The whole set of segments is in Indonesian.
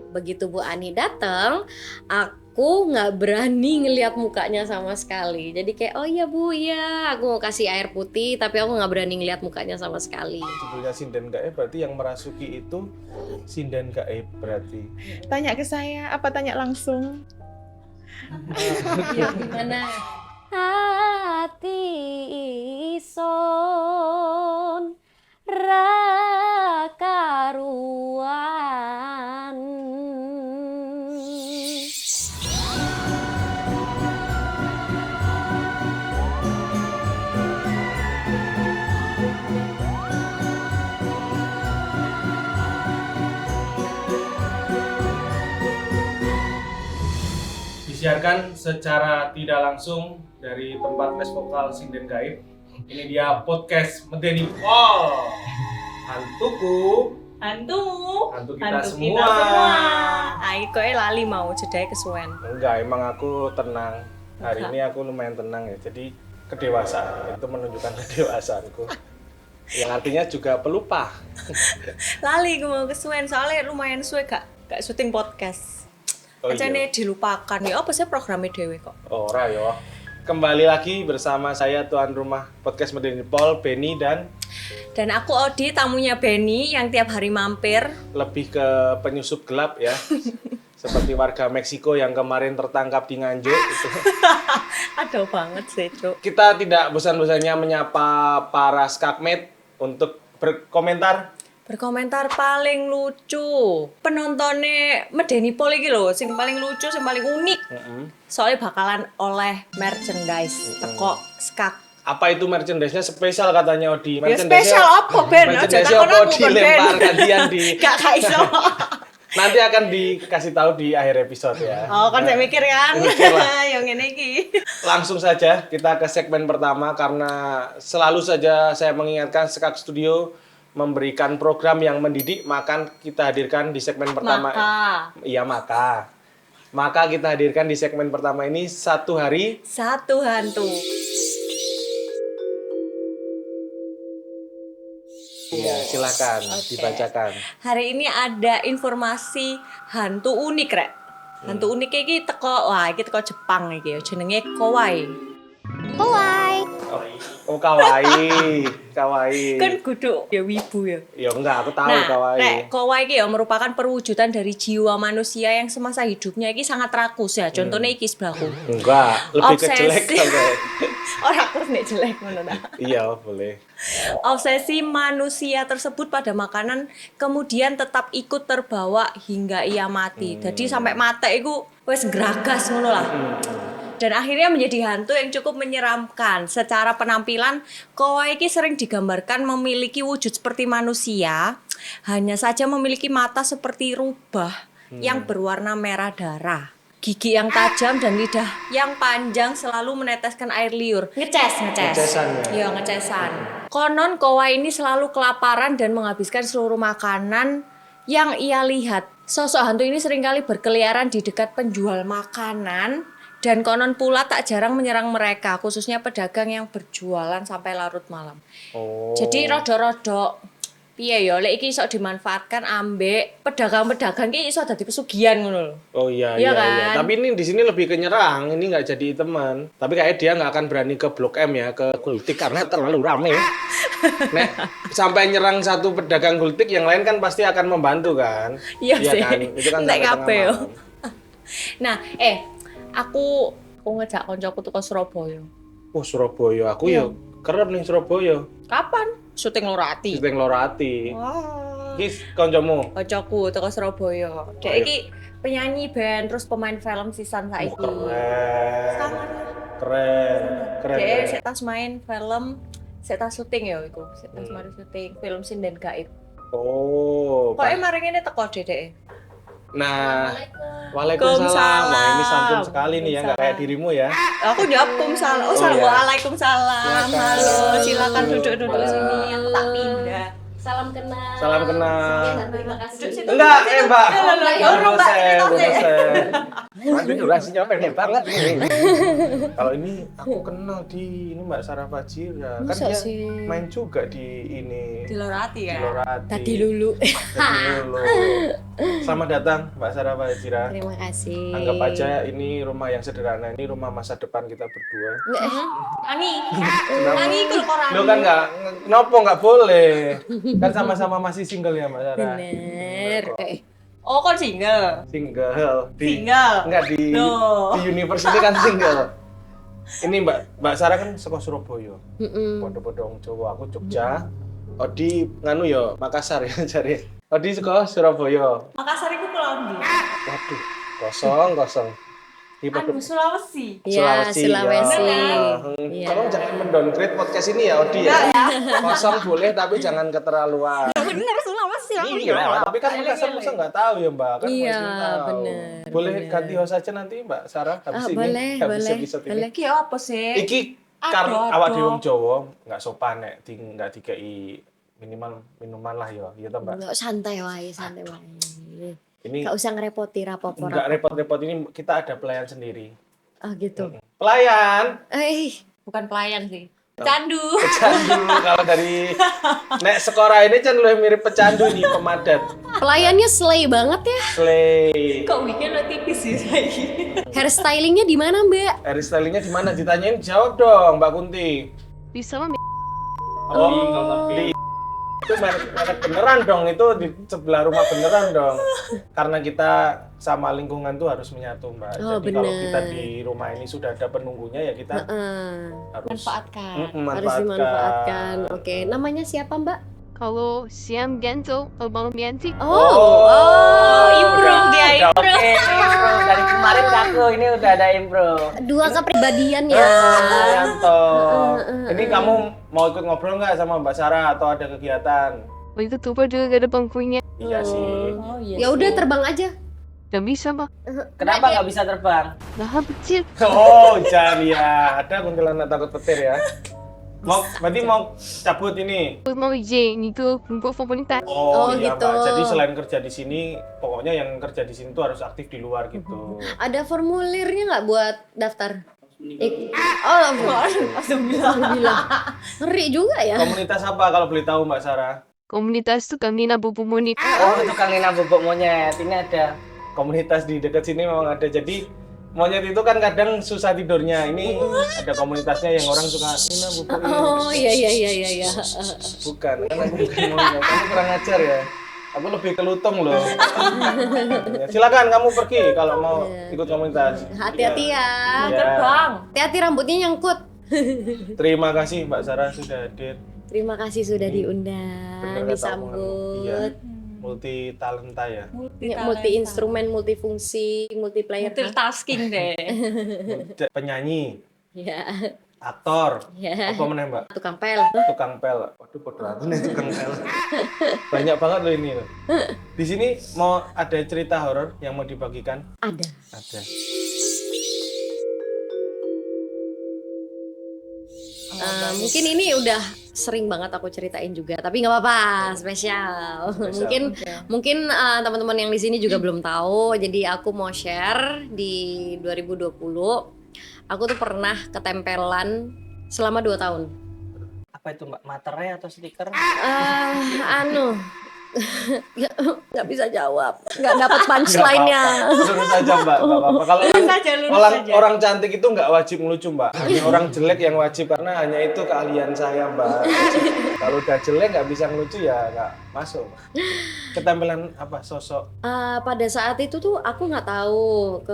begitu Bu Ani datang, aku nggak berani ngelihat mukanya sama sekali. Jadi kayak oh iya Bu, iya aku mau kasih air putih, tapi aku nggak berani ngelihat mukanya sama sekali. Judulnya Sinden Gaib berarti yang merasuki itu Sinden Gaib berarti. Tanya ke saya, apa tanya langsung? Ya, gimana? Hati ison rakaruan. Disiarkan secara tidak langsung dari tempat les vokal Sinden Gaib. Ini dia podcast Medeni Pol. Hantuku, Hantu kita semua. Ai koe lali mau jedai kesuwen. Enggak, emang aku tenang. Hari ini aku lumayan tenang ya. Jadi kedewasaan itu menunjukkan kedewasaanku. Yang artinya juga pelupa. Lali gue mau kesuwen soalnya lumayan suwe gak syuting podcast. Oh, Acane iya. dilupakan ya apa sih programnya dewe kok. Ora yo. Kembali lagi bersama saya tuan rumah podcast Medeni Pol, Benny dan Dan aku Odi, tamunya Benny yang tiap hari mampir. lebih ke penyusup gelap ya. Seperti warga Meksiko yang kemarin tertangkap di Nganjuk itu. Aduh banget sih, Cuk. Kita tidak bosan-bosannya menyapa para skakmate untuk berkomentar. Berkomentar paling lucu. Penontonnya Medeni Pol iki lho, sing paling lucu, sing paling unik. Soalnya bakalan oleh merchandise teko skak. Apa itu merchandise-nya spesial katanya Odi? Ya spesial apa Ben? Aja Merchandise takon apa aku kan Ben. dilempar gantian di Gak iso. nanti akan dikasih tahu di akhir episode ya. Oh, kan saya mikir kan. Mikir lah. Yang ini iki. Langsung saja kita ke segmen pertama karena selalu saja saya mengingatkan Skak Studio memberikan program yang mendidik, maka kita hadirkan di segmen pertama. Iya, maka kita hadirkan di segmen pertama ini satu hari Satu hantu. Iya, silakan dibacakan. Hari ini ada informasi hantu unik, Rek. Hantu unik iki teko, wah iki teko Jepang iki ya, jenenge Kowai. Oh, kawaii. Kan kudu ya wibu ya. Ya enggak, aku tahu Nah, kawaii. Rek, Kowai iki ya merupakan perwujudan dari jiwa manusia yang semasa hidupnya iki sangat rakus ya. Contohnya iki sebelahku. Enggak, lebih ke Obsesi. jelek sampai. Ora terus nek jelek ngono ta. Iya, boleh. Obsesi manusia tersebut pada makanan kemudian tetap ikut terbawa hingga ia mati. Jadi sampai mati iku wis geragas ngono lah. Dan akhirnya menjadi hantu yang cukup menyeramkan. Secara penampilan, Kowai iki sering digambarkan memiliki wujud seperti manusia, hanya saja memiliki mata seperti rubah yang berwarna merah darah. Gigi yang tajam dan lidah yang panjang selalu meneteskan air liur. Ngeces. Ngecesan ya? Iya, ngecesan. Konon Kowai ini selalu kelaparan dan menghabiskan seluruh makanan yang ia lihat. Sosok hantu ini seringkali berkeliaran di dekat penjual makanan. Dan konon pula tak jarang menyerang mereka, khususnya pedagang yang berjualan sampai larut malam. Oh. Jadi rodo-rodo piye ya, lek iki iso dimanfaatkan ambek pedagang-pedagang iki iso dadi pesugihan ngono lho. Oh iya, Iya iya, kan? iya. Tapi ini di sini lebih ke nyerang, ini nggak jadi teman. Tapi kayaknya dia nggak akan berani ke Blok M ya, ke Gultik karena terlalu rame. Nek sampai nyerang satu pedagang Gultik, yang lain kan pasti akan membantu kan? Iya sih. Kan? Itu kan Nek sampai tengah kabeh yo. malam. Nah, aku ngejak koncoku tuh ke Surabaya. Oh Surabaya, aku Iya. ya keren nih Surabaya. Kapan? Syuting Lorati. Syuting Lorati. Wah. Kis koncomu. Koncoku tuh ke Surabaya. Dia Ayo. iki penyanyi band terus pemain film sisan saiki. Keren. Sangat. Keren. Keren. Dia keren. saya tas main film, saya tas syuting ya iku. Saya tas mari syuting film Sinden Gaib. Oh. Pokoknya maring ini teko Dede. Nah, waalaikumsalam. Wah, ini santun sekali nih ya, nggak kayak dirimu ya. Aku jawab kumsalam. Oh, iya. waalaikumsalam. Silakan. Halo, silakan duduk-duduk Wah. sini. Aku tak pindah. Salam kenal. Salam kenal. Terima kasih. Duduk situ. Enggak, Mbak. Urung, Mbak. Waduh, durasinya pendek banget ini. Kalau ini aku kenal di ini Mbak Sarah Fajira. Kan Masa dia sih? main juga di ini. Di Lorati Di kan. Lorati. Tadi lulu. Tadi dulu. Selamat datang Mbak Sarah Pak Ejira. Terima kasih. Anggap aja ini rumah yang sederhana, ini rumah masa depan kita berdua. Ani ikut koran. Lo kan nggak boleh. Kan sama-sama masih single ya Mbak Sarah. Bener. Oh, kon single. Single. Single. Enggak di universe ini kan single. Ini Mbak Sarah kan saka Surabaya. Podo-podo wong Jawa, aku Jogja. Odi nganu ya Makassar ya cari. Odi saka Surabaya. Makassar iku pulau ndi? Waduh, kosong. Sulawesi. Ya, Sulawesi. Ya. Tolong jangan mendowngrade podcast ini ya Odi ya. Kosong boleh tapi jangan keterlaluan. Bener Sulawesi. Iya, tapi kan Makassar masa nggak tahu ya Mbak. Kan Iya, masih tahu. bener, Boleh bener. ganti host aja nanti Mbak Sarah habis ini. Boleh. Episode ini. Iki apa sih? Iki karena awak di wong Jawa nggak sopan nek nggak dikai minimal minuman lah ya, iya toh Mbak. Nggak, santai wae. Ini Gak usah ngerepoti rapopor. nggak repot-repot, ini kita ada pelayan sendiri. Oh gitu. Pelayan. Bukan pelayan sih. Candu. Pecandu kalau dari nek Sekora ini kan lebih mirip pecandu nih, pemadat. Pelayannya slay banget ya. Slay. Kok weekend lo tipis sih lagi? Hairstylingnya di mana Mbak? Hairstylingnya di mana? Ditanyain jawab dong Mbak Kunti. Bisa mah Oh, itu merek beneran dong, itu di sebelah rumah beneran dong. Karena kita sama lingkungan tuh harus menyatu Mbak. Oh, Jadi kalau bener. kita di rumah ini sudah ada penunggunya ya kita harus Manfaatkan. Harus dimanfaatkan. Oke, namanya siapa Mbak? kalau siang ganto, kalau malam ganti. Improve dia, Udah oke, improve. Dari kemarin aku ini udah ada improve. Dua kepribadian ya. Yanto. Ini kamu mau ikut ngobrol nggak sama Mbak Sarah atau ada kegiatan? Waktu itu juga gak ada bangkunya. Iya sih. Oh iya. Ya udah terbang aja. Gak bisa mah. Kenapa nggak bisa terbang? Nah, kecil. Oh, jangan ya. Ada kuntilanak takut petir ya. Berarti mau cabut ini. Mau izin itu untuk pemerintah. Oh, Oh, iya gitu. Mbak. Jadi selain kerja di sini, pokoknya yang kerja di sini tuh harus aktif di luar gitu. Ada formulirnya nggak buat daftar? Alhamdulillah. Ngeri juga ya. Komunitas apa kalau boleh tahu Mbak Sarah? Komunitas itu kami nabu monyet. Oh, tukang nina bubuk monyet. Ini ada. Komunitas di dekat sini memang ada. Jadi monyet itu kan kadang susah tidurnya. Ini ada komunitasnya yang orang suka Nina bubuk ini. Oh iya. Bukan, kan aku bukan monyet. Kamu kurang ajar ya. Aku lebih ke lutung loh. Silakan kamu pergi kalau mau ikut komunitas. Hati-hati ya. Iya. Terbang. Hati-hati rambutnya nyangkut. Terima kasih Mbak Sarah sudah hadir. Terima kasih sudah diundang, Bener kata omonganmu. Iya. disambut. Multi talenta ya. Multi instrumen, multifungsi, multiplayer. Multitasking deh. Penyanyi, Ya. aktor, Ya. apa meneh Mbak? Tukang pel. Tukang pel. Waduh, podo aku nih tukang pel. Banyak banget loh ini loh. Di sini mau ada cerita horor yang mau dibagikan? Ada. Ada. Mungkin ini udah sering banget aku ceritain juga, tapi nggak apa-apa, spesial. Mungkin teman-teman yang di sini juga belum tahu, jadi aku mau share di 2020. Aku tuh pernah ketempelan selama 2 tahun. Apa itu Mbak? Materai atau stiker? Nggak bisa jawab, nggak dapat punchline-nya. Lurus aja Mbak, nggak apa-apa. Kalau Lurus aja. orang cantik itu nggak wajib ngelucu Mbak. Hanya orang jelek yang wajib, karena hanya itu keahlian saya Mbak. Kalau udah jelek nggak bisa ngelucu ya nggak masuk. Ketempelan apa sosok? Pada saat itu tuh aku nggak tahu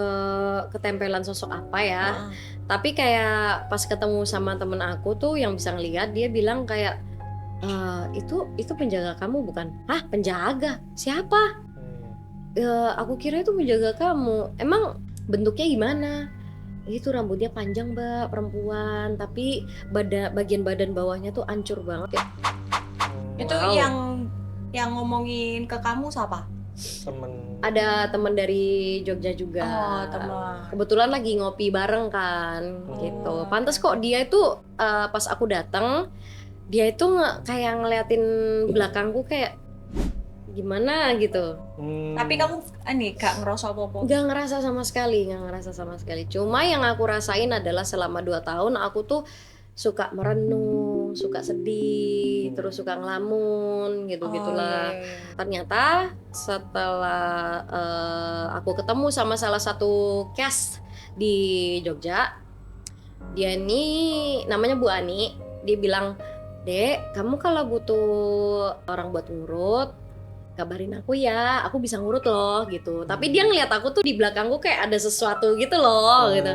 ketempelan sosok apa ya. Tapi kayak pas ketemu sama temen aku tuh yang bisa ngelihat, dia bilang kayak itu penjaga kamu bukan? Hah, penjaga? Siapa? Aku kira itu penjaga kamu. Emang bentuknya gimana? Itu rambutnya panjang Mbak, perempuan, tapi bagian badan bawahnya tuh hancur banget ya. Itu yang ngomongin ke kamu siapa? Temen. Ada teman dari Jogja juga. Oh, teman. Kebetulan lagi ngopi bareng kan, gitu. Pantes kok dia itu pas aku datang, dia itu kayak ngeliatin belakangku kayak gimana gitu. Tapi kamu gak ngerasa apa-apa? Nggak ngerasa sama sekali. Cuma yang aku rasain adalah selama 2 tahun aku tuh suka merenung, suka sedih, terus suka ngelamun gitu-gitulah. Ternyata setelah aku ketemu sama salah satu cast di Jogja, dia ini namanya Bu Ani, dia bilang, "Dek, kamu kalau butuh orang buat ngurut, kabarin aku ya, aku bisa ngurut loh," gitu. Tapi dia ngeliat aku tuh di belakangku kayak ada sesuatu gitu loh, gitu.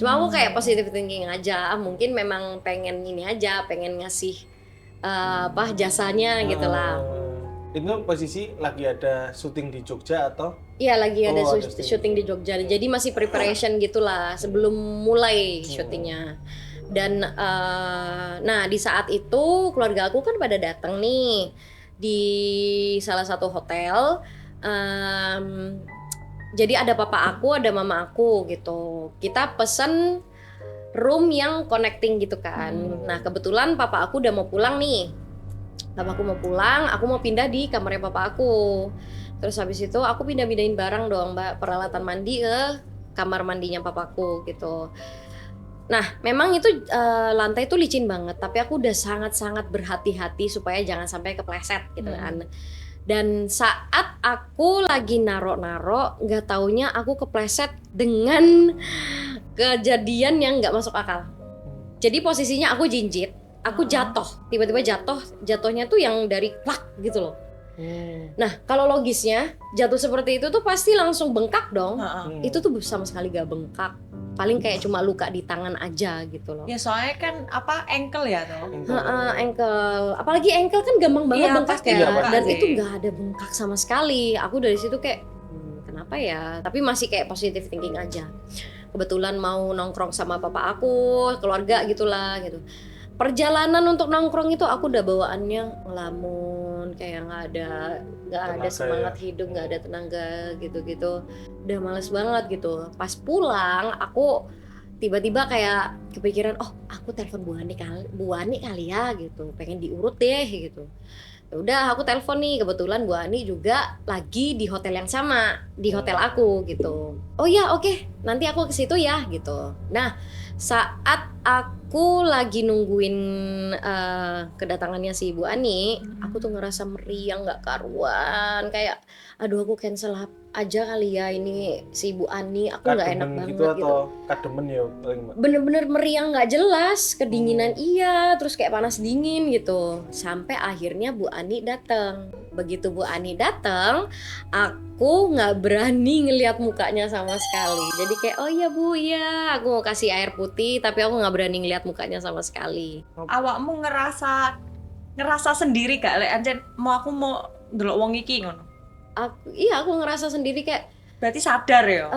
Cuma aku kayak positive thinking aja, mungkin memang pengen ini aja, pengen ngasih jasanya gitu lah. Itu posisi lagi ada syuting di Jogja atau? Iya, lagi ada ada syuting di Jogja, jadi masih preparation gitulah sebelum mulai syutingnya. Dan nah di saat itu keluarga aku kan pada datang nih di salah satu hotel. Jadi ada papa aku, ada mama aku gitu. Kita pesen room yang connecting gitu kan. Nah kebetulan papa aku udah mau pulang nih. Papa aku mau pulang, aku mau pindah di kamarnya papa aku. Terus habis itu aku pindah-pindahin barang dong, Mbak, peralatan mandi ke kamar mandinya papaku gitu. Nah, memang itu lantai itu licin banget, tapi aku udah sangat-sangat berhati-hati supaya jangan sampai kepleset gitu kan. Dan saat aku lagi naro-naro, nggak taunya aku kepleset dengan kejadian yang nggak masuk akal. Jadi posisinya aku jinjit, aku jatuh, tiba-tiba jatuhnya tuh yang dari plak gitu loh. Nah, kalau logisnya jatuh seperti itu tuh pasti langsung bengkak dong. Itu tuh sama sekali gak bengkak. Paling kayak cuma luka di tangan aja gitu loh. Ya soalnya kan ankle ya toh. Ankle. Apalagi ankle kan gampang banget Iya, bengkak pasti ya. bengkak Dan sih. itu gak ada bengkak sama sekali. Aku dari situ kayak kenapa ya? Tapi masih kayak positive thinking aja. Kebetulan mau nongkrong sama papa aku, keluarga gitulah gitu. Perjalanan untuk nongkrong itu aku udah bawaannya ngelamun, kayak nggak ada semangat hidup, nggak ada tenaga gitu-gitu, udah males banget gitu. Pas pulang aku tiba-tiba kayak kepikiran, oh aku telepon Bu Ani kali ya gitu, pengen diurut deh gitu. Ya udah aku telepon nih, kebetulan Bu Ani juga lagi di hotel yang sama, di hotel aku gitu. Oh ya oke, nanti aku ke situ ya gitu. Nah saat aku lagi nungguin kedatangannya si Bu Ani, aku tuh ngerasa meriang nggak karuan, kayak aduh aku cancel aja kali ya ini si Bu Ani, aku nggak enak banget gitu. gitu. Atau kademen ya paling, Mbak? Bener-bener meriang nggak jelas, kedinginan iya, terus kayak panas dingin gitu. Sampai akhirnya Bu Ani datang. Begitu Bu Ani datang, aku nggak berani ngelihat mukanya sama sekali. Jadi kayak oh iya Bu, iya, aku mau kasih air putih, tapi aku nggak berani ngelihat mukanya sama sekali. Awakmu ngerasa sendiri gak lek ancen aku mau ndelok wong iki ngono. Aku ngerasa sendiri kayak Berarti sadar ya.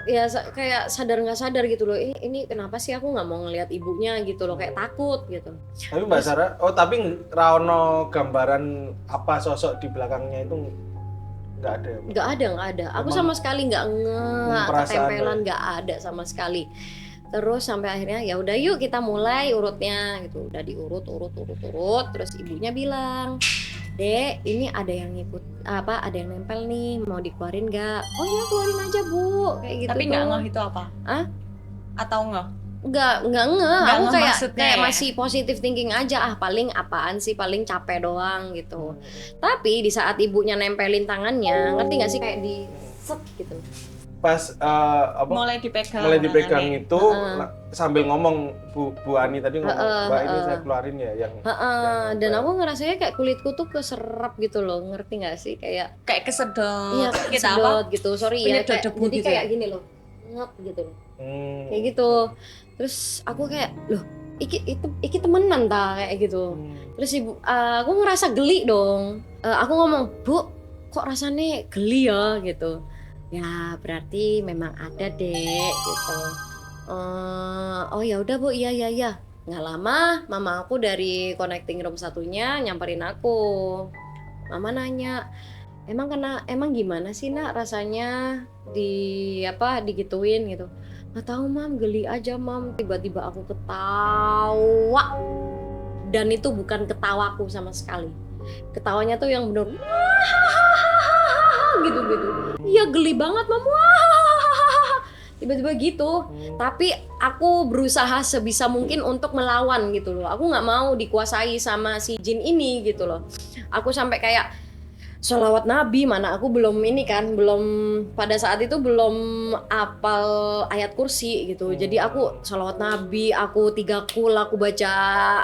ya kayak sadar nggak sadar gitu loh, ini kenapa sih aku nggak mau ngelihat ibunya gitu loh, kayak takut gitu. Tapi Mbak Sarah, tapi Raono gambaran apa sosok di belakangnya itu nggak ada ya, Mbak? Nggak ada. Aku sama sekali nggak ketempelan, nggak ada sama sekali. Terus sampai akhirnya ya udah yuk kita mulai urutnya gitu. Udah diurut, terus ibunya bilang, "Dek, ini ada yang ada yang nempel nih, mau dikeluarin nggak?" "Oh ya keluarin aja Bu," kayak gitu. Tapi nggak tuh. ngeh itu apa? Hah? Atau ngeh? Nggak ngeh. Nggak Aku ngeh kayak maksudnya ya? masih positive thinking aja. Paling apaan sih, paling capek doang gitu. Tapi di saat ibunya nempelin tangannya, ngerti nggak sih, kayak di set gitu. Pas Mulai dipegang. mulai dipegang tangannya. itu sambil ngomong Bu Ani tadi ngomong, "Mbak ini saya keluarin ya yang Dan aku ngerasanya kayak kulitku tuh keserap gitu loh, ngerti nggak sih, kayak Kayak kesedot. iya Kita apa? kesedot gitu, sorry ya, Penyedot kayak, debu jadi gitu kayak ya? gini loh, ngep gitu loh, Hmm. kayak gitu. Terus aku kayak loh, iki temenan ta kayak gitu. Terus aku ngerasa geli dong. Aku ngomong, "Bu, kok rasanya geli ya?" gitu. "Ya berarti memang ada Dek," gitu. Oh ya udah Bu, iya. Nggak lama mama aku dari connecting room satunya nyamperin aku. Mama nanya, emang gimana sih Nak rasanya digituin gitu. "Nggak tahu Mam, geli aja Mam." Tiba-tiba aku ketawa, dan itu bukan ketawaku sama sekali. Ketawanya tuh yang bener gitu. Iya geli banget Mam, tiba-tiba gitu. Tapi aku berusaha sebisa mungkin untuk melawan gitu loh. Aku nggak mau dikuasai sama si jin ini gitu loh. Aku sampai kayak sholawat Nabi, mana aku belum ini kan, belum pada saat itu belum apal ayat kursi gitu. Jadi aku sholawat Nabi, aku 3 kul, aku baca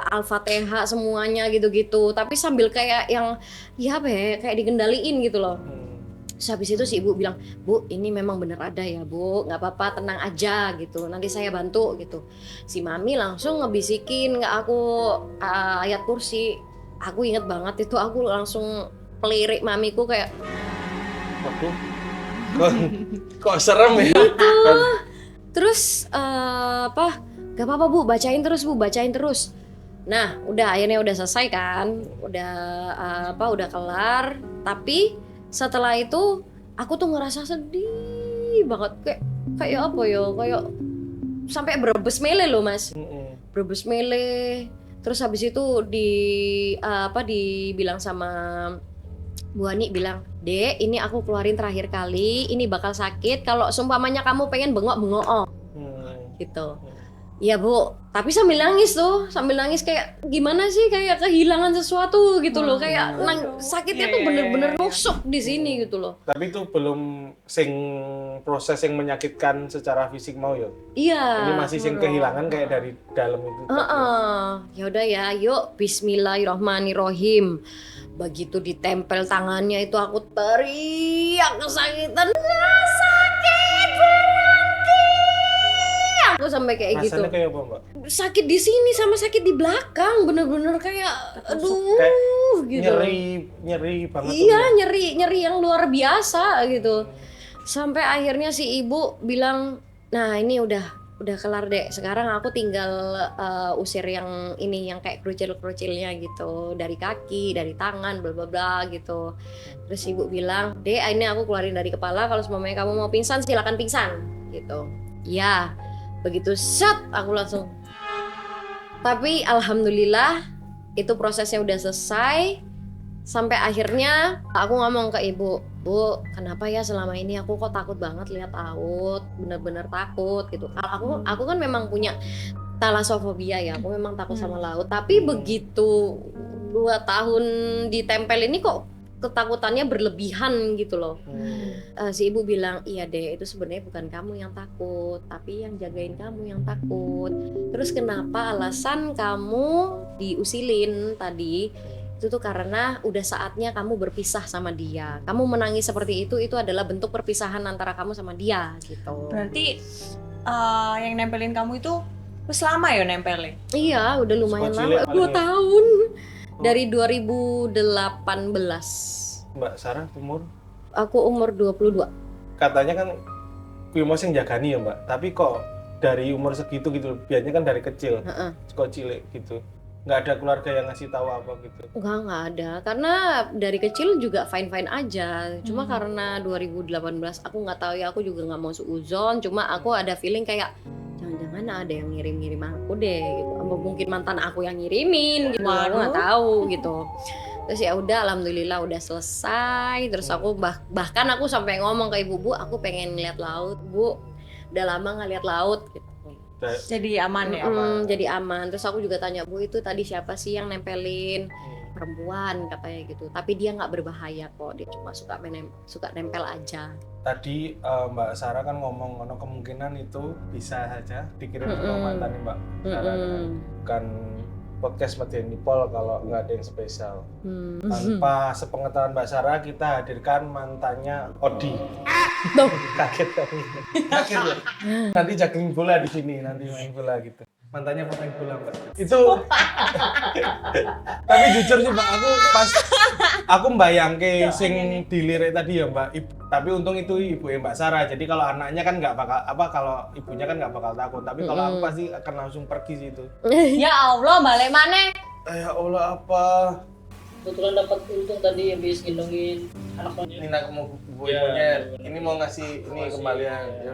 Al-Fatihah semuanya gitu-gitu. Tapi sambil kayak yang ya apa ya, kayak digendaliin gitu loh. Terus habis itu si ibu bilang, "Bu, ini memang bener ada ya, Bu. Nggak apa-apa, tenang aja gitu. Nanti saya bantu gitu." Si mami langsung ngebisikin ke aku ayat kursi. Aku inget banget itu, aku langsung pelirik mamiku kayak, Waduh. Kok serem ya? terus gak apa-apa Bu, bacain terus Bu, bacain terus. Nah, akhirnya udah selesai kan, udah kelar. Tapi setelah itu aku tuh ngerasa sedih banget, kayak apa ya, kayak sampai berebes mele loh Mas, berebes mele. Terus habis itu dibilang sama Bu Ani, bilang, "Dek, ini aku keluarin terakhir kali, ini bakal sakit. Kalau seumpamanya kamu pengen bengok-bengok gitu." Iya Bu, tapi sambil nangis kayak gimana sih, kayak kehilangan sesuatu gitu loh, kayak sakitnya tuh bener-bener nusuk di sini gitu loh. Tapi itu belum proses yang menyakitkan secara fisik mau ya? Iya. Ini masih kehilangan kayak dari dalam itu. Ya udah ya, yuk Bismillahirrohmanirrohim. Begitu ditempel tangannya itu aku teriak kesakitan, sakit berhenti. Aku sampai kayak gitu. Rasanya kayak apa Mbak? Sakit di sini sama sakit di belakang, bener-bener kayak aduh kayak gitu. Nyeri banget. Iya, nyeri yang luar biasa gitu. Sampai akhirnya si ibu bilang, "Nah, ini udah kelar Dek. Sekarang aku tinggal usir yang ini, yang kayak kerucil-kerucilnya gitu, dari kaki, dari tangan, bla bla bla gitu." Terus ibu bilang, "Dek, ini aku keluarin dari kepala. Kalau semuanya kamu mau pingsan, silakan pingsan." Gitu. Ya, begitu set aku langsung. Tapi alhamdulillah itu prosesnya udah selesai. Sampai akhirnya aku ngomong ke ibu, "Bu, kenapa ya selama ini aku kok takut banget lihat laut, bener-bener takut gitu." Kalau aku kan memang punya thalassofobia ya, aku memang takut sama laut. Tapi begitu 2 tahun ditempel ini kok ketakutannya berlebihan gitu loh. Si ibu bilang, "Iya deh, itu sebenarnya bukan kamu yang takut, tapi yang jagain kamu yang takut. Terus kenapa alasan kamu diusilin tadi? Itu tuh karena udah saatnya kamu berpisah sama dia. Kamu menangis seperti itu adalah bentuk perpisahan antara kamu sama dia gitu." Berarti yang nempelin kamu itu terus lama ya nempelin? Iya, udah lumayan Cilik lama, 2 paling ya? tahun. Dari 2018. Mbak Sarah umur? Aku umur 22. Katanya kan Kuimos yang jagani ya Mbak, tapi kok dari umur segitu gitu, biasanya kan dari kecil, kok cilik gitu. Nggak ada keluarga yang ngasih tahu apa gitu? Nggak ada, karena dari kecil juga fine-fine aja. Cuma karena 2018 aku nggak tahu ya, aku juga nggak mau suuzon. Cuma aku ada feeling kayak jangan-jangan ada yang ngirim-ngirim aku deh gitu. Apa mungkin mantan aku yang ngirimin gitu, aku nggak tahu gitu. Terus ya udah, alhamdulillah udah selesai. Terus aku bahkan aku sampai ngomong ke ibu, "Bu, aku pengen ngeliat laut, Bu. Udah lama nggak lihat laut." Gitu. Jadi aman ya? Jadi aman. Terus aku juga tanya, "Bu, itu tadi siapa sih yang nempelin?" "Perempuan," katanya gitu. "Tapi dia nggak berbahaya kok, dia cuma suka nempel aja." Tadi Mbak Sarah kan ngomong ono kemungkinan itu bisa saja dikirim ke mantan nih Mbak Sarah, bukan podcast Medeni Pol kalau nggak ada yang spesial. Tanpa sepengetahuan Mbak Sarah, kita hadirkan mantannya Odi. Kaget kamu. Kaget ya? Nanti juggling bola di sini, nanti main bola gitu. Mantannya pemain bola Mbak. Itu. Tapi jujur sih Mbak, aku mbayangke sing dilirik tadi ya Mbak. Tapi untung itu ibu Mbak Sarah. Jadi kalau anaknya kan nggak bakal kalau ibunya kan nggak bakal takut. Tapi kalau aku pasti akan langsung pergi situ. Ya Allah, balik mana? Ya Allah, apa? Kebetulan dapat untung tadi habis gendongin anaknya. Ini nak mau ibunya. Ini mau ngasih ini kembalian.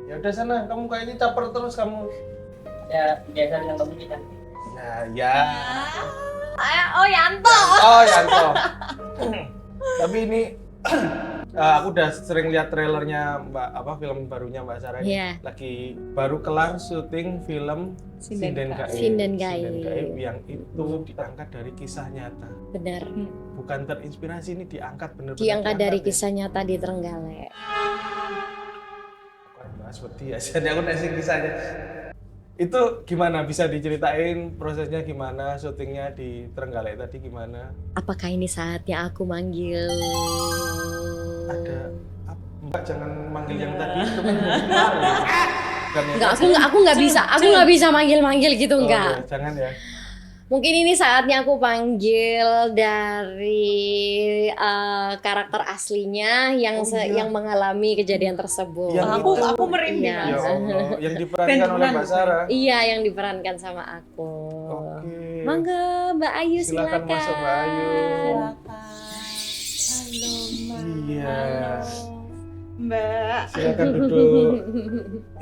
Ya udah sana. Kamu kayaknya caper terus kamu. Ya biasa dengan kamu kita. Ya. Oh Yanto. Oh Yanto. Tapi ini Aku udah sering lihat trailernya film barunya Mbak Sarah ini. Iya. Lagi baru kelar syuting film Sinden Gaib yang itu diangkat dari kisah nyata. Benar. Bukan terinspirasi, ini diangkat bener-bener. Diangkat dari ya. kisah nyata di Trenggalek. Mbak seperti ya, jadi aku nasi kisahnya. Itu gimana, bisa diceritain prosesnya gimana, syutingnya di Trenggalek tadi gimana? Apakah ini saatnya aku manggil? Ada Mbak jangan manggil yang tadi itu kan kemarin. Enggak, aku nggak bisa manggil gitu enggak. Ya, jangan ya. Mungkin ini saatnya aku panggil dari karakter aslinya yang yang mengalami kejadian tersebut. Yang Aku merinding. Iya. Ya Allah, yang diperankan oleh Mbak Sarah. Iya, yang diperankan sama aku. Oke. Mangga Mbak Ayu Silakan masuk Mbak Ayu. Halo, Mbak. Iya. Mbak. Silakan duduk.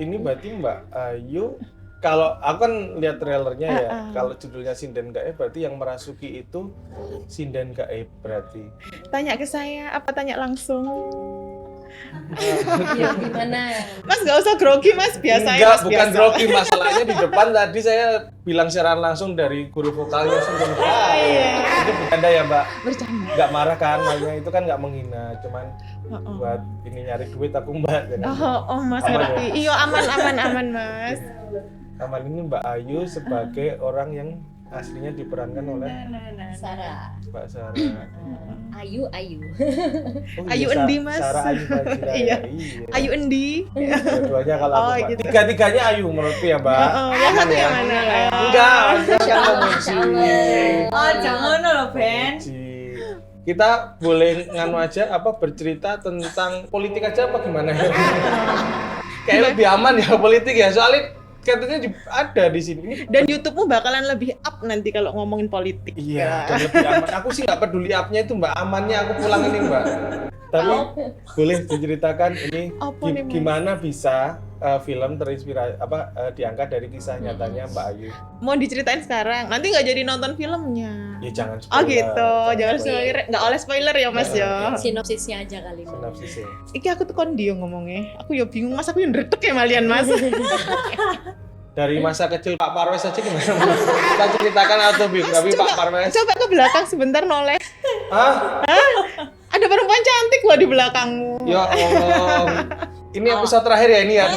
Ini berarti Mbak Ayu. Kalau aku kan lihat trailernya ya, kalau judulnya Sinden Gaib berarti yang merasuki itu Sinden Gaib berarti. Tanya ke saya, apa tanya langsung? Ya, gimana? Mas nggak usah grogi mas, biasa ya Enggak, mas, bukan biasa. grogi, masalahnya di depan tadi saya bilang siaran langsung dari guru vokalnya Sinden Gaib. Itu bercanda ya Mbak? Bercanda. Nggak marah kan, makanya itu kan nggak menghina, cuman buat ini nyari duit aku Mbak. Oh mas Aman ngerti. Iya aman mas. Aman ini Mbak Ayu sebagai orang yang aslinya diperankan oleh Sarah. Mbak Sarah. Ayu. Oh, Ayu iya, Endi, Mas. Sarah Ayu Fajira. Iya. Iya. Ayu Endi. Dua-duanya kalau aku, Mbak. gitu. Tiga-tiganya Ayu menurutku ya, Mbak. Yang satu yang mana? Enggak, jangan memuji. Oh, jangan loh, Ben. Memuji. Kita boleh nganu aja bercerita tentang politik aja apa gimana ya? Kayak lebih aman ya politik ya, soalnya katanya ada di sini. Dan YouTube-mu bakalan lebih up nanti kalau ngomongin politik. Iya, dan lebih aman. Aku sih nggak peduli up-nya itu Mbak, amannya aku pulang ini Mbak. Tapi boleh diceritakan ini Apa nih, Mas? gimana bisa film terinspirasi diangkat dari kisah nyatanya Mbak Ayu. Mau diceritain sekarang, nanti nggak jadi nonton filmnya. Ya jangan Oh spoiler. gitu, jangan spoiler. Nggak oleh spoiler ya mas ya. Sinopsisnya aja kali, Mbak. Sinopsisnya. Iki aku tuh kondio ngomongnya. Aku ya bingung mas, aku yang ndredeg ya malian mas. Dari masa kecil Pak Parwes aja gimana Mas? Kita ceritakan autobiografi Pak Parwes. Coba ke belakang sebentar noleh. Hah? Ada perempuan cantik loh di belakangmu. Ya Allah. Ini episode terakhir ya ini ya.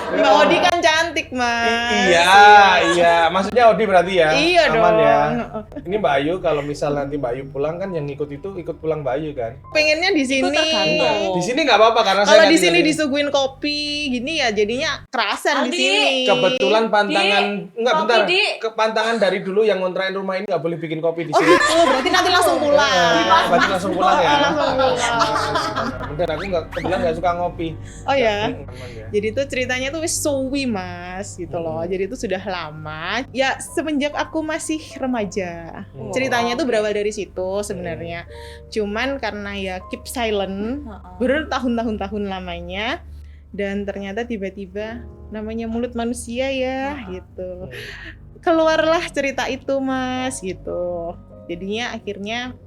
Mbak Odi kan cantik mas. Iya. Maksudnya Odi berarti ya? Iya Aman dong. ya. Ini Mbak Ayu, kalau misal nanti Mbak Ayu pulang kan yang ikut pulang Mbak Ayu kan? Pengennya di sini. Di sini nggak apa-apa karena saya Kalau nggak di tinggal sini disuguhin kopi gini ya jadinya kerasan di Aldi. sini. Kebetulan pantangan enggak kopi, bentar. Di. Pantangan dari dulu yang ngontrakin rumah ini nggak boleh bikin kopi di Oh sini. gitu, berarti nanti langsung pulang. Berarti langsung pulang ya. Langsung pulang. Bentar, aku kebetulan nggak suka ngopi. Oh ya. Aman ya. Jadi tuh ceritanya tuh wis suwi mas gitu loh. Jadi itu sudah lama. Ya semenjak aku masih remaja. Ceritanya tuh berawal dari situ sebenarnya. Cuman karena ya keep silent bertahun-tahun lamanya. Dan ternyata tiba-tiba namanya mulut manusia ya gitu. Keluarlah cerita itu mas gitu. Jadinya akhirnya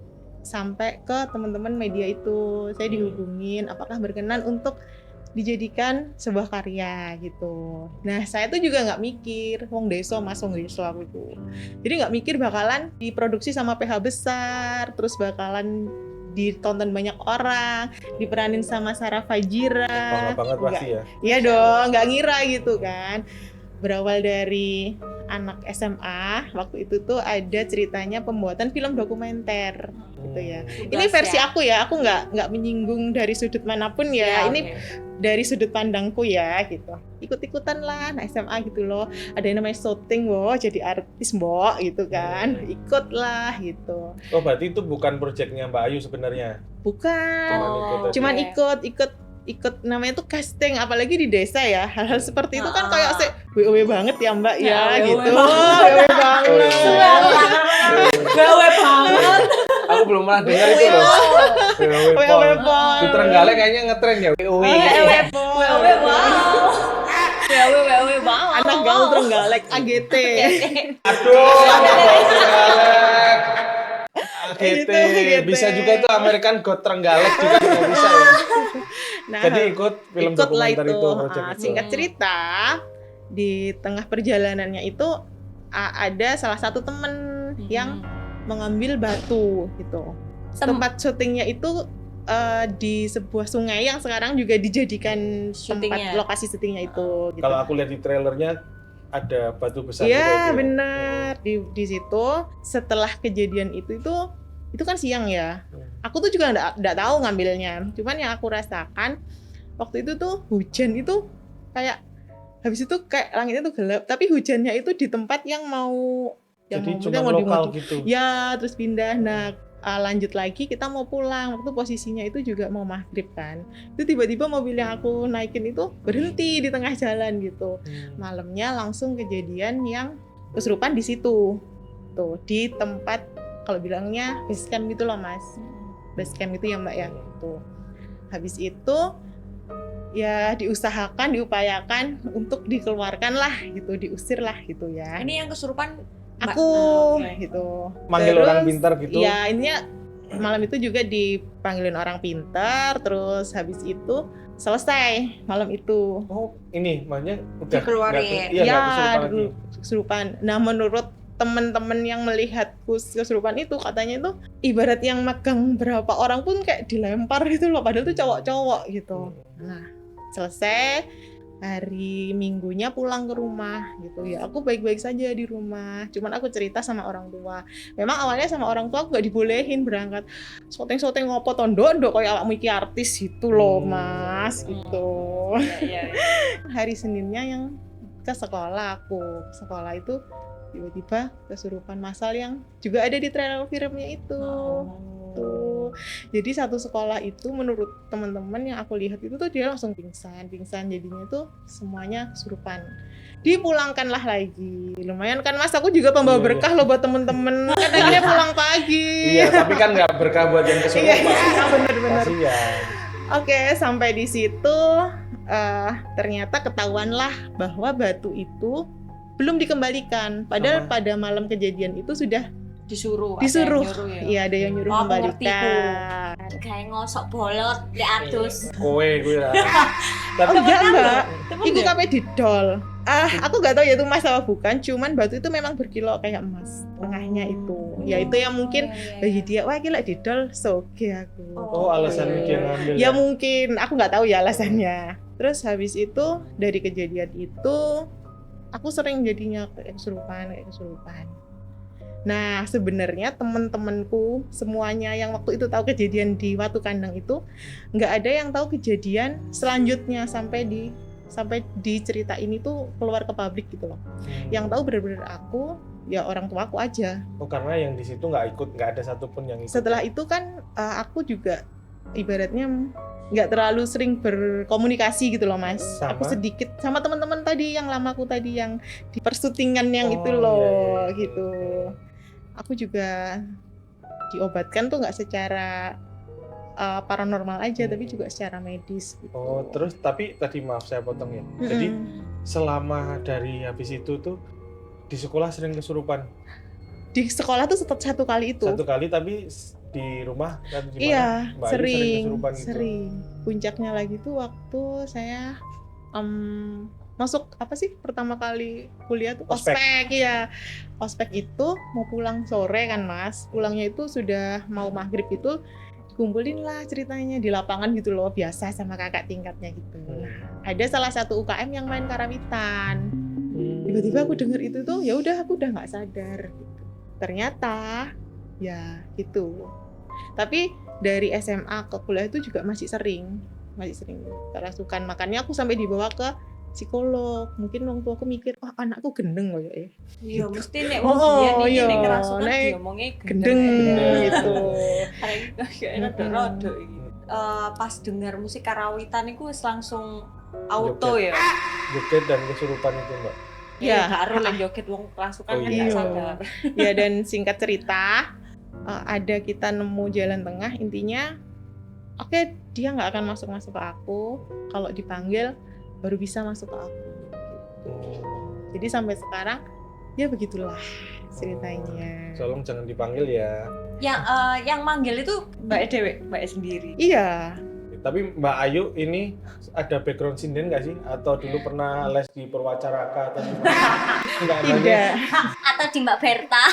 sampai ke teman-teman media itu. Saya dihubungin apakah berkenan untuk dijadikan sebuah karya gitu. Nah saya tuh juga nggak mikir, wong deso mas, wong deso aku tuh. Jadi nggak mikir bakalan diproduksi sama PH besar, terus bakalan ditonton banyak orang, diperanin sama Sarah Fajira. Bangga banget pasti ya. Iya dong, nggak ngira gitu kan. Berawal dari anak SMA, waktu itu tuh ada ceritanya pembuatan film dokumenter gitu ya. Ini versi aku ya, aku nggak menyinggung dari sudut manapun ya. Ini dari sudut pandangku ya gitu. Ikut-ikutan lah, nah SMA gitu loh. Ada yang namanya syuting, woh jadi artis mbok gitu kan. Ikut lah gitu. Oh berarti itu bukan proyeknya Mbak Ayu sebenarnya. Bukan. Cuman ikut namanya tuh casting, apalagi di desa ya, hal-hal seperti itu kan kayak WoW banget ya mbak ya gitu. WoW banget. Gawe banget. Aku belum pernah dengar itu loh. WoW banget. Di Trenggalek kayaknya ngetren ya. Wewe banget. Anak gaul Trenggalek AGT. Aduh, anak Trenggalek. GT. GT. Bisa juga itu American Got Trenggalek juga nggak bisa ya. Nah, Jadi ikut film ikut lah dokumenter itu, itu. project itu. Singkat cerita, di tengah perjalanannya itu ada salah satu temen yang mengambil batu gitu. Tempat syutingnya itu di sebuah sungai yang sekarang juga dijadikan tempat lokasi syutingnya itu. Gitu. Kalau aku lihat di trailernya ada batu besar Iya, juga itu ya. benar. Di situ setelah kejadian itu kan siang ya. Aku tuh juga enggak tahu ngambilnya. Cuman yang aku rasakan waktu itu tuh hujan itu kayak habis itu kayak langitnya tuh gelap, tapi hujannya itu di tempat yang mau Jadi yang cuma lokal gitu. Ya, terus pindah. Nah, lanjut lagi kita mau pulang. Waktu posisinya itu juga mau maghrib kan. Itu tiba-tiba mobil yang aku naikin itu berhenti di tengah jalan gitu. Malamnya langsung kejadian yang kesurupan di situ. Tuh, di tempat kalau bilangnya base camp gitu loh, Mas. Base camp itu ya, Mbak ya. Tuh. Habis itu ya diusahakan, diupayakan untuk dikeluarkan lah gitu, diusir lah gitu ya. Ini yang kesurupan Aku okay. gitu. Manggil Terus, orang pintar gitu. Ya, intinya malam itu juga dipanggilin orang pintar, terus habis itu selesai malam itu. Oh, ini makanya udah Dikeluarin. Iya, Ya, nggak kesurupan lagi. kesurupan. Nah, menurut teman-teman yang melihat kesurupan itu katanya itu ibarat yang megang berapa orang pun kayak dilempar gitu loh, padahal itu cowok-cowok gitu. Nah, selesai hari Minggunya pulang ke rumah gitu ya. Aku baik-baik saja di rumah. Cuman aku cerita sama orang tua. Memang awalnya sama orang tua aku gak dibolehin berangkat. Syuting-syuting ngopo tondo-tondo kayak awakmu iki artis gitu loh, Mas, gitu. Iya. Hari Seninnya yang ke sekolah aku. Sekolah itu tiba-tiba kesurupan massal yang juga ada di trailer filmnya itu. Tuh. Jadi satu sekolah itu menurut teman-teman yang aku lihat itu tuh dia langsung pingsan jadinya tuh semuanya kesurupan. Dipulangkanlah lagi. Lumayan kan Mas, aku juga pembawa berkah loh buat temen-temen. Kan akhirnya pulang pagi. Iya, tapi kan nggak berkah buat yang kesurupan. Iya, benar-benar. Kasihan. Oke, sampai di situ ternyata ketahuanlah bahwa batu itu belum dikembalikan. Padahal pada malam kejadian itu sudah Disuruh. disuruh. Ya? Iya, ada yang nyuruh Oh, aku ngerti kembalikan. Kayak ngosok bolot di atus. Kowe gue lah. Oh enggak, Mbak. Temen Iku ya? kabeh didol. Aku nggak tahu ya itu emas apa bukan, cuman batu itu memang berkilau kayak emas. Tengahnya itu. Ya itu yang mungkin bagi dia, wah gila didol, soge aku. Oh, alasannya dia ngambil. Ya mungkin, aku nggak tahu ya alasannya. Terus habis itu dari kejadian itu aku sering jadinya kayak kesurupan. Nah, sebenarnya teman-temanku semuanya yang waktu itu tahu kejadian di Watu Kandang itu nggak ada yang tahu kejadian selanjutnya sampai di cerita ini tuh keluar ke publik gitu loh. Yang tahu benar-benar aku, ya orang tua aku aja. Oh, karena yang di situ nggak ada satupun yang ikut. Setelah itu kan aku juga ibaratnya nggak terlalu sering berkomunikasi gitu loh, Mas. Sama? Aku sedikit sama teman-teman tadi yang lamaku tadi yang di persyutingan yang itu loh, iya. gitu. Aku juga diobatkan tuh nggak secara paranormal aja, tapi juga secara medis. Gitu. Oh, terus tapi tadi maaf saya potong ya. Jadi selama dari habis itu tuh di sekolah sering kesurupan. Di sekolah tuh satu kali itu. Satu kali, tapi di rumah kan gimana? Iya, Mbak Ayu sering kesurupan gitu. sering. Puncaknya lagi tuh waktu saya masuk apa sih pertama kali kuliah tuh ospek ya. Ospek itu mau pulang sore kan Mas. Pulangnya itu sudah mau maghrib itu dikumpulin lah ceritanya di lapangan gitu loh, biasa sama kakak tingkatnya gitu. Nah, ada salah satu UKM yang main karawitan. Tiba-tiba aku denger itu tuh, ya udah aku udah nggak sadar gitu. Ternyata ya gitu. Tapi dari SMA ke kuliah itu juga masih sering kerasukan. Makanya aku sampai dibawa ke psikolog. Mungkin waktu aku mikir, wah anakku gendeng loh ya. Iya, mesti nek Oh, wong iya. biyen nek kerasukan Nek diomongnya Gendeng gitu. Kayak rada-rada iki. Pas dengar musik karawitan iku wis langsung auto ya. Joget dan kesurupan itu, Mbak. Iya. Gak harus lah joget wong kerasukan Oh, kan iya. gak sadar. Ya, dan singkat cerita, ada kita nemu jalan tengah, intinya oke, dia nggak akan masuk ke aku, kalau dipanggil baru bisa masuk ke aku gitu. Jadi sampai sekarang ya begitulah ceritanya. Tolong jangan dipanggil ya. Yang manggil itu Mbak Dewi, Mbak sendiri. Iya. Tapi Mbak Ayu ini ada background sinden nggak sih? Atau dulu pernah les di Perwacaraka atau enggak? Tidak. Atau di Mbak Berta.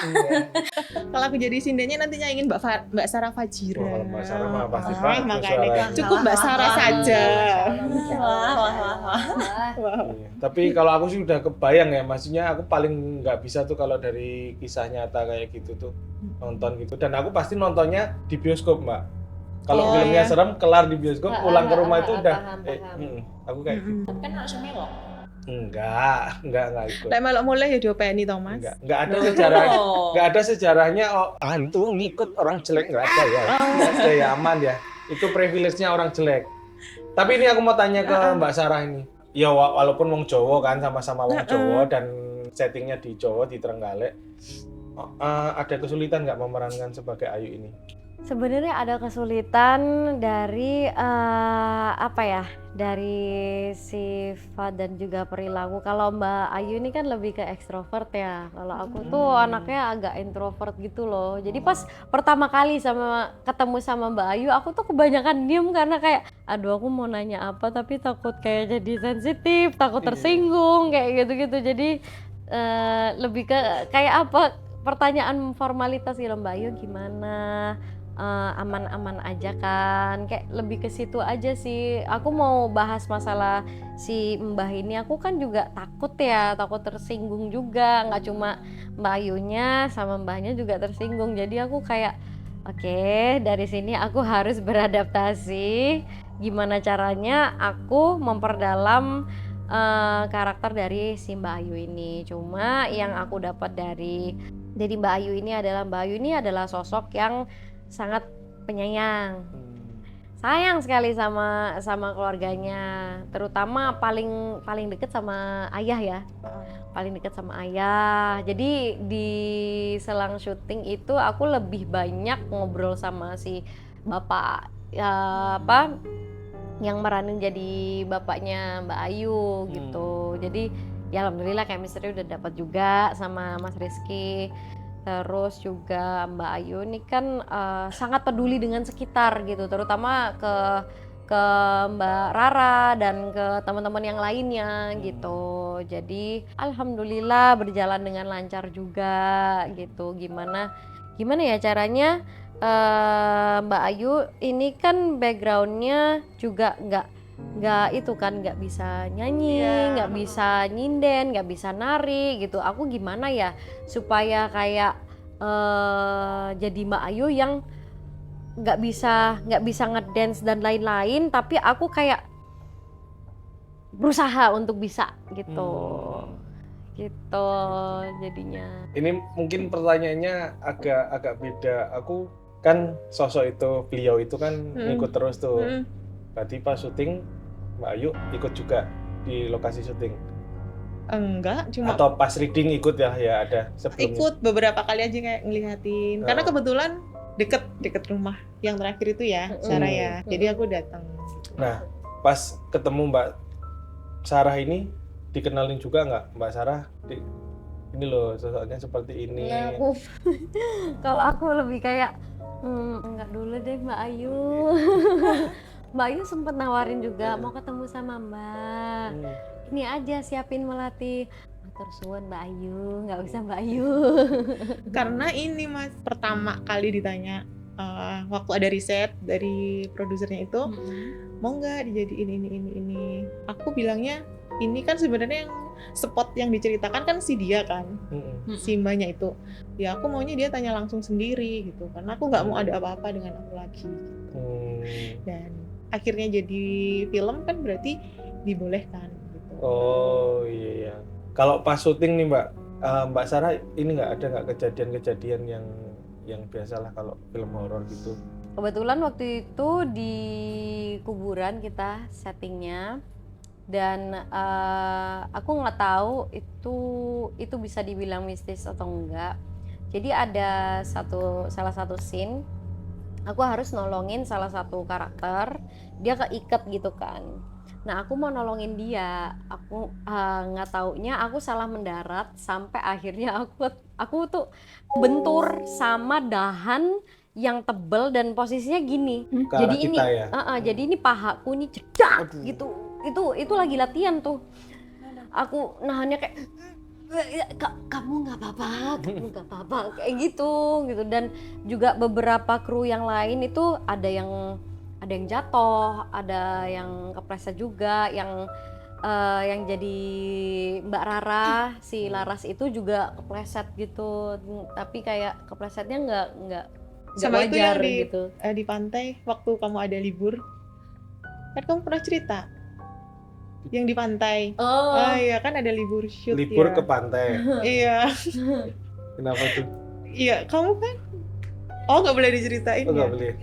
Kalau aku jadi sindennya nantinya ingin Mbak Sarah Fajira. Oh, kalau Mbak Sarah mah pasti Ah, bagus makanya suaranya. cukup Mbak Sarah saja. Wah. Wow. Iya. Tapi kalau aku sih udah kebayang ya, maksudnya aku paling nggak bisa tuh kalau dari kisah nyata kayak gitu tuh nonton gitu. Dan aku pasti nontonnya di bioskop, Mbak. Kalau Oh, filmnya iya. serem, kelar di bioskop, pulang ke rumah itu udah. paham. Aku kayak gitu. Kan harus melok. Enggak ikut. Lek melok mulai ya diopeni toh, Mas. Enggak ada sejarah, Oh. enggak ada sejarahnya. Oh, antum ngikut orang jelek nggak ada ya, nggak ada ya, aman ya. Itu privilege-nya orang jelek. Tapi ini aku mau tanya ke Mbak Sarah ini. Ya walaupun wong Jawa kan sama-sama wong Jawa dan settingnya di Jawa di Trenggalek, ada kesulitan nggak memerankan sebagai Ayu ini? Sebenarnya ada kesulitan dari apa ya, dari sifat dan juga perilaku. Kalau Mbak Ayu ini kan lebih ke ekstrovert ya. Kalau aku tuh anaknya agak introvert gitu loh. Jadi pas pertama kali ketemu sama Mbak Ayu, aku tuh kebanyakan diem karena kayak, aduh aku mau nanya apa tapi takut kayak jadi sensitif, takut tersinggung kayak gitu-gitu. Jadi lebih ke kayak apa, pertanyaan formalitas gitu, Mbak Ayu gimana? Aman-aman aja kan, kayak lebih ke situ aja sih. Aku mau bahas masalah si Mbah ini, aku kan juga takut tersinggung juga, nggak cuma Mbak Ayunya sama Mbahnya juga tersinggung. Jadi aku kayak oke, dari sini aku harus beradaptasi. Gimana caranya aku memperdalam karakter dari si Mbak Ayu ini. Cuma yang aku dapat dari Mbak Ayu ini adalah sosok yang sangat penyayang, sayang sekali sama keluarganya, terutama paling deket sama ayah ya, paling deket sama ayah. Jadi di selang syuting itu aku lebih banyak ngobrol sama si bapak yang meranin jadi bapaknya Mbak Ayu gitu. Jadi ya alhamdulillah chemistry udah dapat juga sama Mas Rizky. Terus juga Mbak Ayu ini kan sangat peduli dengan sekitar gitu, terutama ke Mbak Rara dan ke teman-teman yang lainnya gitu. Jadi alhamdulillah berjalan dengan lancar juga gitu. Gimana ya caranya, Mbak Ayu ini kan backgroundnya juga nggak itu kan, nggak bisa nyanyi, nggak bisa nyinden, nggak bisa nari gitu. Aku gimana ya supaya kayak jadi Mbak Ayu yang nggak bisa ngedance dan lain-lain, tapi aku kayak berusaha untuk bisa gitu. Gitu jadinya. Ini mungkin pertanyaannya agak beda. Aku kan sosok itu, beliau itu kan ikut terus tuh. Berarti pas syuting Mbak Ayu ikut juga di lokasi syuting? Enggak, cuma Atau pas reading ikut ya ada sebelumnya? ikut beberapa kali aja kayak ngeliatin. Karena kebetulan deket rumah yang terakhir itu ya, Sarah ya. Jadi aku datang. Nah, pas ketemu Mbak Sarah ini dikenalin juga nggak Mbak Sarah? Ini loh sosoknya seperti ini. Ya, kalau aku lebih kayak enggak dulu deh Mbak Ayu. Mbak Ayu sempet nawarin juga mau ketemu sama Mbak. Ini aja siapin melatih. Matur suwun Mbak Ayu, nggak usah Mbak Ayu. Karena ini Mas, pertama kali ditanya waktu ada riset dari produsernya itu, mau nggak dijadiin ini. Aku bilangnya ini kan sebenarnya yang spot yang diceritakan kan si dia kan, si mbaknya itu. Ya aku maunya dia tanya langsung sendiri gitu, karena aku nggak mau ada apa-apa dengan aku lagi. Dan akhirnya jadi film kan berarti dibolehkan. Gitu. Oh iya. Kalau pas syuting nih Mbak Sarah ini ada nggak kejadian-kejadian yang biasalah kalau film horor gitu? Kebetulan waktu itu di kuburan kita settingnya, dan aku nggak tahu itu bisa dibilang mistis atau enggak. Jadi ada salah satu scene aku harus nolongin salah satu karakter, dia keikat gitu kan. Nah aku mau nolongin dia, aku nggak taunya aku salah mendarat sampai akhirnya aku tuh bentur sama dahan yang tebel dan posisinya gini. Ke Jadi arah ini, kita ya. jadi ini pahaku ini cedak gitu. Itu lagi latihan tuh. Aku nahannya kayak kamu nggak apa-apa kayak gitu. Dan juga beberapa kru yang lain itu ada yang jatuh, ada yang kepleset juga, yang jadi Mbak Rara, si Laras itu juga kepleset gitu. Tapi kayak keplesetnya nggak Sama itu yang wajar gitu. di pantai waktu kamu ada libur. Kan kamu pernah cerita yang di pantai. Oh, Iya kan ada libur shoot Libur ya. ke pantai. Iya. Kenapa tuh? Iya, kamu kan. Oh, nggak boleh diceritain Oh, ya? nggak boleh.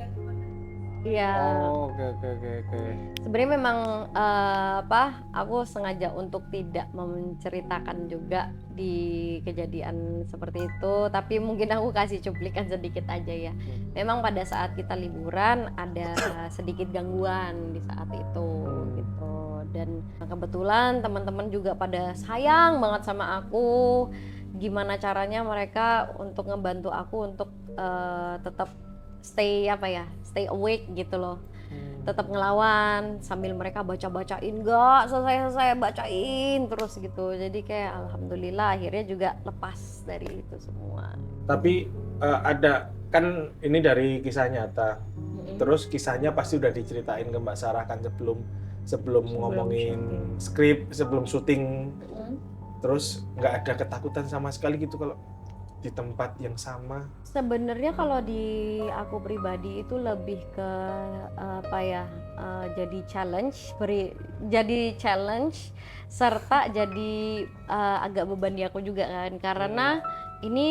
iya. Oh, oke. Sebenarnya memang aku sengaja untuk tidak menceritakan juga di kejadian seperti itu, tapi mungkin aku kasih cuplikan sedikit aja ya. Memang pada saat kita liburan ada sedikit gangguan di saat itu gitu. Dan kebetulan teman-teman juga pada sayang banget sama aku. Gimana caranya mereka untuk ngebantu aku untuk tetap stay awake gitu loh. Tetap ngelawan sambil mereka bacain, nggak selesai bacain terus gitu. Jadi kayak alhamdulillah akhirnya juga lepas dari itu semua. Tapi ada kan ini dari kisah nyata. Terus kisahnya pasti udah diceritain ke Mbak Sarah kan sebelum ngomongin skrip, sebelum syuting. Terus nggak ada ketakutan sama sekali gitu kalau di tempat yang sama? Sebenarnya kalau di aku pribadi itu lebih ke jadi challenge serta jadi agak beban di aku juga kan, karena ini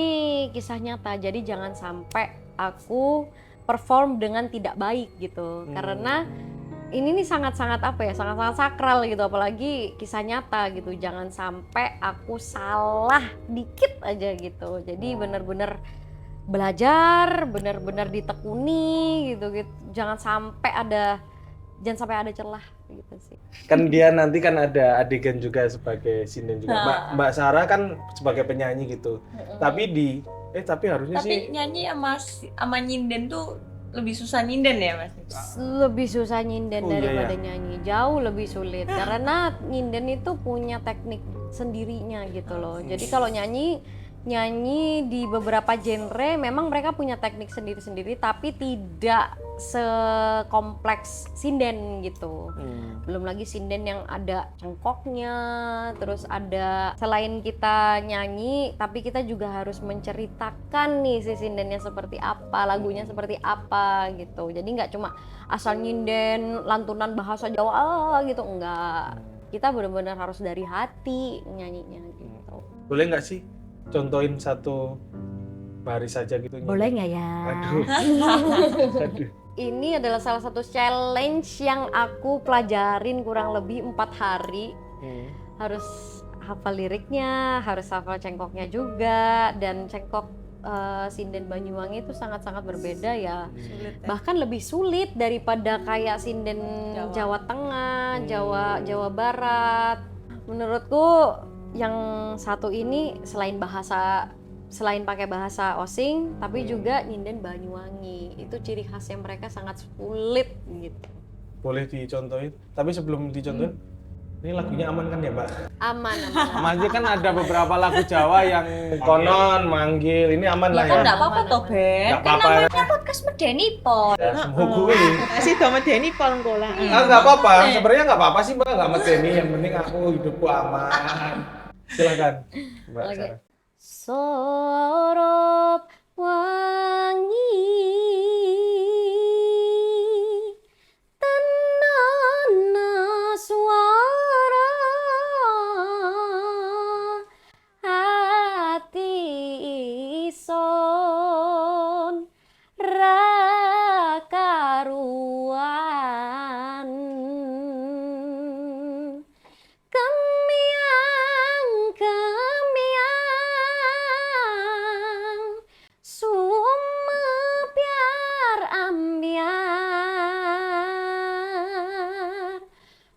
kisah nyata, jadi jangan sampai aku perform dengan tidak baik gitu. Karena ini nih sangat-sangat sangat-sangat sakral gitu, apalagi kisah nyata gitu. Jangan sampai aku salah dikit aja gitu. Jadi benar-benar belajar, benar-benar ditekuni gitu. Jangan sampai ada celah gitu sih. Kan dia nanti kan ada adegan juga sebagai sinden juga. Mbak Sarah kan sebagai penyanyi gitu. Tapi harusnya Tapi sih nyanyi sama nyinden tuh lebih susah nyinden ya Mas? Lebih susah nyinden daripada iya. nyanyi, jauh lebih sulit karena nyinden itu punya teknik sendirinya gitu loh. Jadi kalau nyanyi di beberapa genre memang mereka punya teknik sendiri-sendiri, tapi tidak sekompleks sinden gitu. Belum lagi sinden yang ada cengkoknya, terus ada selain kita nyanyi tapi kita juga harus menceritakan nih si sindennya seperti apa, lagunya seperti apa gitu. Jadi nggak cuma asal nyinden lantunan bahasa Jawa gitu, enggak. Kita benar-benar harus dari hati nyanyinya gitu. boleh nggak sih contohin satu baris saja gitu? Boleh nggak ya? Aduh. Ini adalah salah satu challenge yang aku pelajarin kurang lebih 4 hari. Harus hafal liriknya, harus hafal cengkoknya juga, dan cengkok sinden Banyuwangi itu sangat-sangat berbeda ya. Bahkan lebih sulit daripada kayak sinden Jawa Tengah, Jawa Barat. Menurutku yang satu ini selain pakai bahasa Osing, tapi juga nyinden Banyuwangi. Itu ciri khasnya mereka sangat sulit gitu. Boleh dicontohin? Tapi sebelum dicontohin, ini lagunya aman kan ya Mbak? Aman. Masih kan ada beberapa lagu Jawa yang konon manggil, ini aman lah ya? Enggak apa-apa toh Ben. Nggak Kan apa-apa. namanya podcast Medeni Pon. Ya, semoga gue. Masih sama Denny Paul Kola. Nggak apa-apa, sebenarnya nggak apa-apa sih Mbak, nggak medeni, yang penting aku hidupku aman. Silakan Mbak Oke. Sarah. Sorop wangi tenana suara hati ison rakaruan kemiang sumebyar ambyar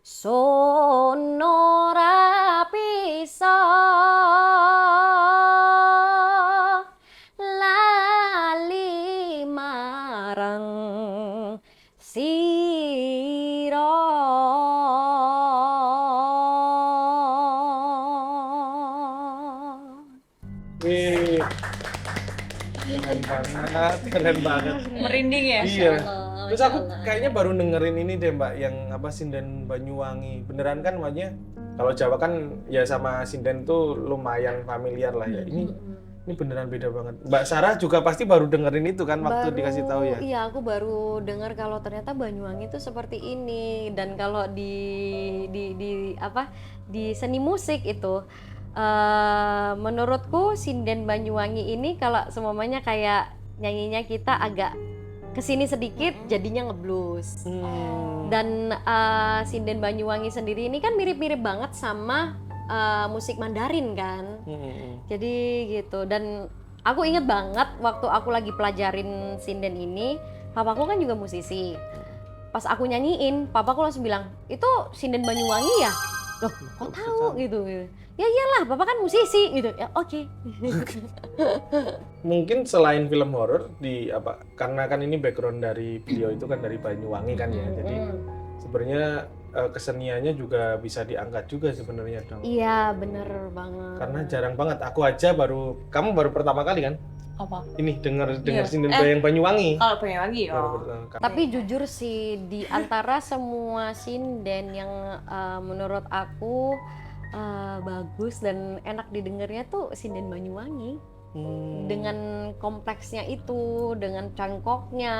sonora pisa lali Wih. Keren banget. Merinding ya? Iya. Allah, Terus Masya aku Allah. kayaknya baru dengerin ini deh Mbak, yang apa sinden Banyuwangi. Beneran kan makanya kalau Jawa kan ya sama sinden tuh lumayan familiar lah ya. Ini beneran beda banget. Mbak Sarah juga pasti baru dengerin itu kan waktu dikasih tahu ya. Iya, aku baru dengar kalau ternyata Banyuwangi itu seperti ini, dan kalau di apa di seni musik itu menurutku sinden Banyuwangi ini kalau semuanya kayak nyanyinya kita agak kesini sedikit jadinya ngeblues. Dan sinden Banyuwangi sendiri ini kan mirip-mirip banget sama musik Mandarin kan. Jadi gitu. Dan aku inget banget waktu aku lagi pelajarin sinden ini, papaku kan juga musisi. Pas aku nyanyiin, papaku langsung bilang, "Itu sinden Banyuwangi ya?" Loh, kok tahu gitu. Ya iyalah, papa kan musisi gitu. Ya oke. Mungkin selain film horor di apa, karena kan ini background dari beliau itu kan dari Banyuwangi kan ya. Jadi sebenarnya keseniannya juga bisa diangkat juga sebenarnya dong. Iya, bener banget. Karena jarang banget. Aku aja kamu baru pertama kali kan? Apa? Ini denger Iya. sinden bayang Banyuwangi. Kalau Banyuwangi Baru oh. pertama kali. Tapi jujur sih, di antara semua sinden yang menurut aku bagus dan enak didengarnya tuh sinden Banyuwangi. Dengan kompleksnya itu, dengan cangkoknya,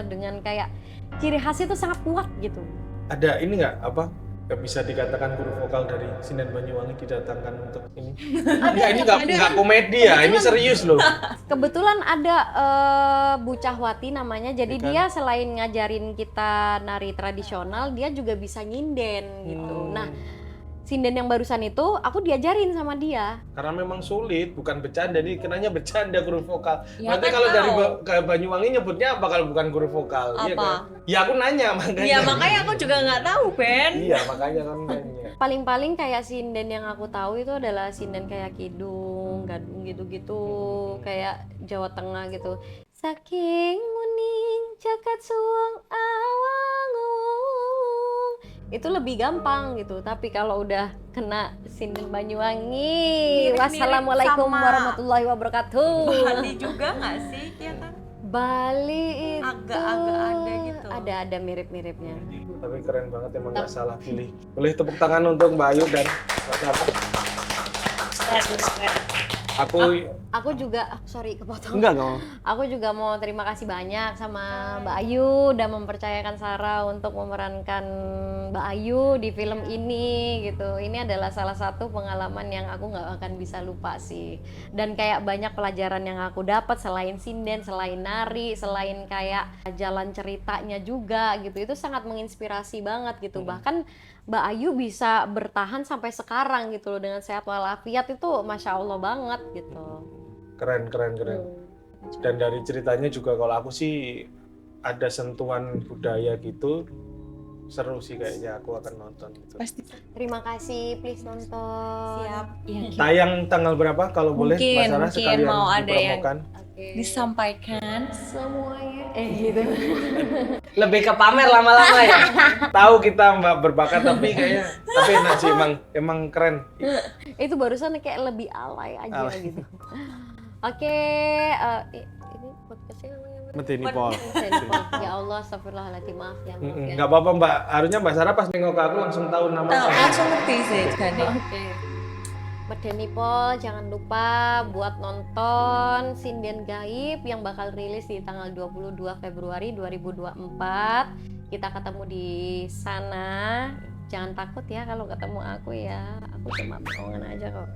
dengan kayak ciri khasnya itu sangat kuat gitu. Ada ini nggak apa? Nggak bisa dikatakan guru vokal dari sinden Banyuwangi didatangkan untuk ini? Enggak, ini nggak komedi ya, ini serius loh. Kebetulan ada Bu Cahwati namanya, jadi Ya kan? dia selain ngajarin kita nari tradisional, dia juga bisa nyinden gitu. Nah, sinden yang barusan itu aku diajarin sama dia. Karena memang sulit, bukan bercanda. Ini kenanya bercanda guru vokal. Ya Nanti kan kalau dari tahu. Banyuwangi nyebutnya apa kalau bukan guru vokal? Iya Apa? kan? Ya aku nanya makanya. Iya, makanya aku juga nggak tahu, Ben. Iya, makanya kan nanya. Paling-paling kayak sinden yang aku tahu itu adalah sinden kayak Kidung, Gadung gitu-gitu, kayak Jawa Tengah gitu. Saking muning jagat suwung awangung. Itu lebih gampang gitu, tapi kalau udah kena sinden Banyuwangi, Mirip-mirip wassalamualaikum sama warahmatullahi wabarakatuh. Bali juga nggak sih? Iya kan? Bali itu Agak-agak ada gitu. Ada mirip-miripnya. Tapi keren banget, emang nggak salah pilih. Boleh tepuk tangan untuk Mbak Ayu dan Mbak Sarah. Aku juga, sorry kepotong. Enggak dong. Aku juga mau terima kasih banyak sama Mbak Ayu udah mempercayakan Sarah untuk memerankan Mbak Ayu di film ini gitu. Ini adalah salah satu pengalaman yang aku nggak akan bisa lupa sih. Dan kayak banyak pelajaran yang aku dapat selain sinden, selain nari, selain kayak jalan ceritanya juga gitu. Itu sangat menginspirasi banget gitu. Bahkan Mbak Ayu bisa bertahan sampai sekarang gitu loh dengan sehat walafiat, itu Masya Allah banget gitu. Keren. Dan dari ceritanya juga kalau aku sih ada sentuhan budaya gitu, seru sih kayaknya, aku akan nonton gitu. Pasti. Terima kasih, please nonton. Siap. Ya, Tayang tanggal berapa kalau boleh Mbak Sarah mungkin sekalian mau ada yang dipromokan? disampaikan. Semuanya gitu. Lebih ke pamer lama-lama ya. Tahu kita Mbak berbakat tapi enak sih, emang keren. Itu barusan kayak lebih alay aja gitu. Oke, ini podcastnya namanya apa? Medeni Pol. Ya Allah, astagfirullahaladzim, maaf ya. Nggak apa-apa Mbak, harusnya Mbak Sarah pas nengok ke aku langsung tahu nama saya. Langsung ngerti sih Gani. Oke. Medeni Pol, jangan lupa buat nonton Sinden Gaib yang bakal rilis di tanggal 22 Februari 2024. Kita ketemu di sana. Jangan takut ya kalau ketemu aku ya. Aku cuma bohongan aja kok.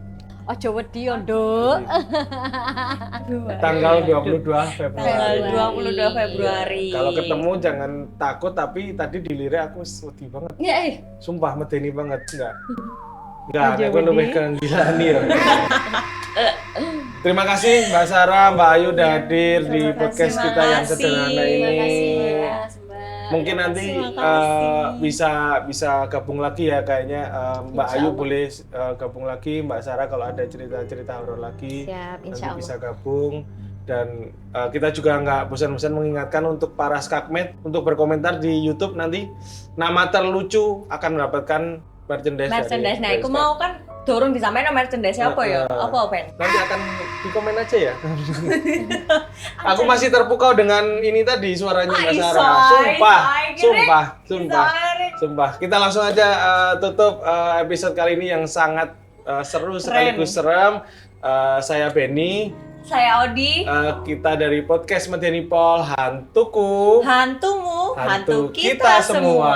Oh, coba dia, Nduk. Tanggal 22 Februari. Tanggal 22 Februari. Kalau ketemu jangan takut, tapi tadi dilirik aku sedih banget. Ya, Sumpah medeni banget, Enggak, aku lebih ke gila nih ya. Terima kasih Mbak Sarah, Mbak Ayu udah hadir di podcast kita yang sederhana terima kasih ini. Mas, Mbak. Mungkin nanti bisa gabung lagi ya kayaknya, Mbak Ayu boleh gabung lagi, Mbak Sarah kalau ada cerita-cerita horor lagi Siap, nanti insya Allah. bisa gabung. Dan kita juga nggak bosan-bosan mengingatkan untuk para skakmed untuk berkomentar di YouTube, nanti nama terlucu akan mendapatkan merchandise. Merchandise. Nah, dari aku Skak. mau kan Dorong disampaikan merchandise apa ya? Apa Ben? Nanti akan di komen aja ya. Aku masih terpukau dengan ini tadi suaranya Mbak Sarah. Sumpah. Kita langsung aja tutup episode kali ini yang sangat seru sekaligus serem. Saya Benny. Saya Odi. Kita dari podcast Medeni Pol, hantuku. Hantumu, hantu Hantu kita semua.